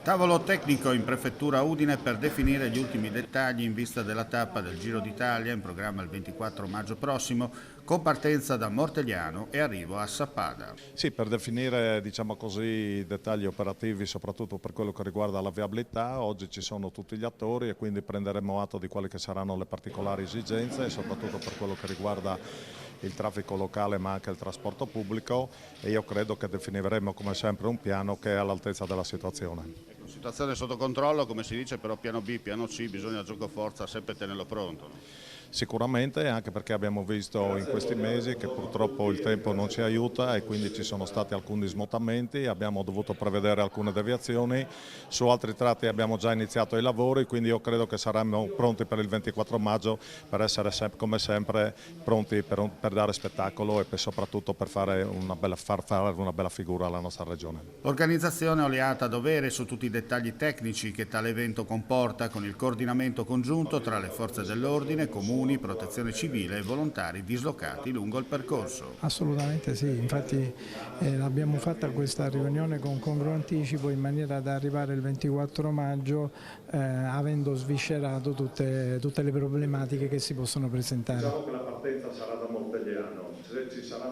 Tavolo tecnico in prefettura Udine per definire gli ultimi dettagli in vista della tappa del Giro d'Italia in programma il 24 maggio prossimo, con partenza da Mortegliano e arrivo a Sappada. Sì, per definire diciamo così, i dettagli operativi soprattutto per quello che riguarda la viabilità, oggi ci sono tutti gli attori e quindi prenderemo atto di quelle che saranno le particolari esigenze e soprattutto per quello che riguarda il traffico locale ma anche il trasporto pubblico e io credo che definiremo come sempre un piano che è all'altezza della situazione. Situazione sotto controllo, come si dice, però piano B, piano C, bisogna giocoforza sempre tenerlo pronto. No? Sicuramente, anche perché abbiamo visto in questi mesi che purtroppo il tempo non ci aiuta e quindi ci sono stati alcuni smottamenti, abbiamo dovuto prevedere alcune deviazioni, su altri tratti abbiamo già iniziato i lavori, quindi io credo che saremo pronti per il 24 maggio per essere come sempre pronti per dare spettacolo e soprattutto per far fare una bella figura alla nostra regione. L'organizzazione oleata a dovere su tutti i dettagli tecnici che tale evento comporta con il coordinamento congiunto tra le forze dell'ordine, comuni, protezione civile e volontari dislocati lungo il percorso. Assolutamente sì, infatti abbiamo fatta questa riunione con congruo anticipo in maniera da arrivare il 24 maggio avendo sviscerato tutte le problematiche che si possono presentare. Diciamo che la partenza sarà da Mortegliano, ci saranno